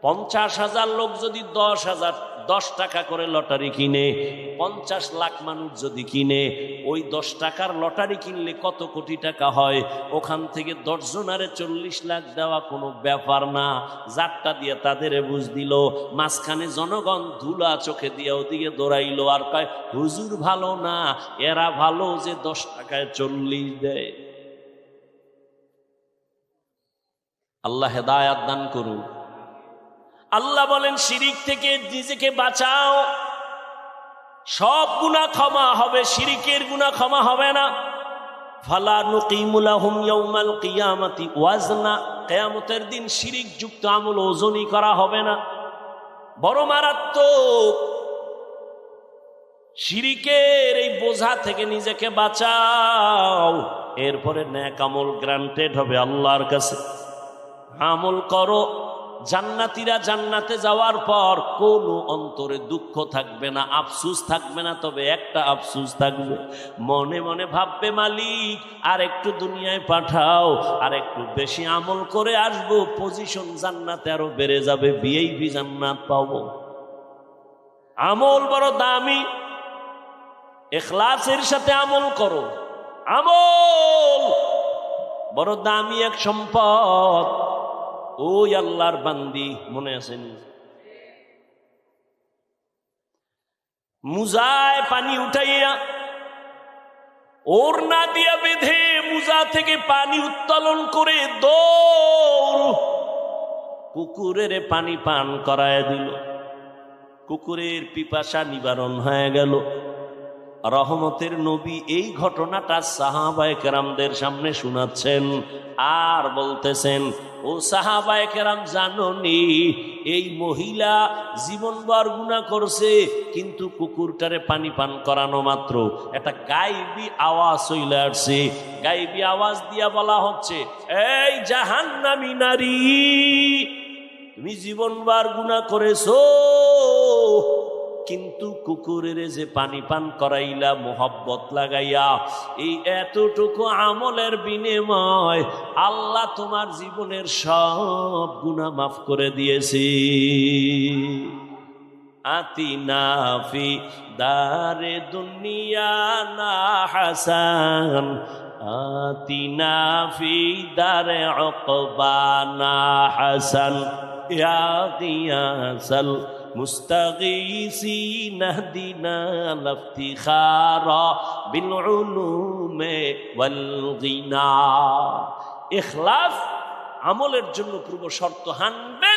50,000 লোক যদি 10 টাকা করে লটারি কিনে, 50 লাখ মানুষ যদি কিনে, ওই 10 টাকার লটারি কিনলে কত কোটি টাকা হয়? ওখান থেকে 10 জনারে 40 লাখ দেওয়া কোনো ব্যাপার না। যারটা দিয়ে তাদের বুঝ দিল, মাঝখানে জনগণ ধুলা চোখে দিয়ে ওদিকে দৌড়াইলো আর কয় হুজুর ভালো না, এরা ভালো যে 10 টাকায় 40 দেয়। আল্লাহ হেদায়াত দান করুন। আল্লাহ বলেন শিরিক থেকে নিজেকে বাঁচাও, সব গুনাহ ক্ষমা হবে, শিরিকের গুনাহ ক্ষমা হবে না। ফালা নুকিমু লাহুম ইয়াউমাল কিয়ামাতি ওয়াজনা, কিয়ামতের দিন শিরিক যুক্ত আমল ওজনই করা হবে না। বড় মারাত্মক। শিরিকের এই বোঝা থেকে নিজেকে বাঁচাও, এরপরে নেক আমল গ্রান্টেড হবে আল্লাহর কাছে। আমল করো, জান্নাতীরা জান্নাতে যাওয়ার পর কোনো অন্তরে দুঃখ থাকবে না, আফসোস থাকবে না। তবে একটা আফসোস থাকবে, মনে মনে ভাববে মালিক আর একটু দুনিয়ায় পাঠাও, আর একটু বেশি আমল করে আসবো, পজিশন জান্নাতে আরো বেড়ে যাবে, ভিআইপি জান্নাত পাবো। আমল বড় দামি, ইখলাসের সাথে আমল করো। আমল বড় দামি এক সম্পদ। ওই আল্লাহর বান্দি মনে আছেন, মুজায় পানি উঠাইয়া ওড়না দিয়া বেঁধে মুজা থেকে পানি উত্তোলন করে দৌড় কুকুরের পানি পান করায় দিল। কুকুরের পিপাসা নিবারণ হয়ে গেল। রহমতের নবী এই ঘটনাটা সাহাবায়ে কেরামদের সামনে শোনাচ্ছেন আর বলতেছেন, ও সাহাবায়ে কেরাম জানোনি, এই মহিলা জীবনভর গুনাহ করছে, কিন্তু কুকুরটারে পানি পান করানো মাত্র একটা গায়েবী আওয়াজ চলে আসছে। গায়েবী আওয়াজ দিয়া বলা হচ্ছে, এই জাহান্নামী নারী, তুমি জীবনভর গুনাহ করেছো, কিন্তু কুকুরের যে পানি পান করাইলা মোহব্বত লাগাইয়া, এই এতটুকু আমলের বিনিময় আল্লাহ তোমার জীবনের সব গুনাহ মাফ করে দিয়েছে। আতিনা ফি দারে দুনিয়া না হাসান, আতিনা ফি দারে উকবা না হাসান, ইয়া গিয়াসাল মুস্তাগীসিন ইহদিনা লাফতিখারা বিল উলুমে ওয়াল গিনা। ইখলাস আমলের জন্য পূর্ব শর্ত।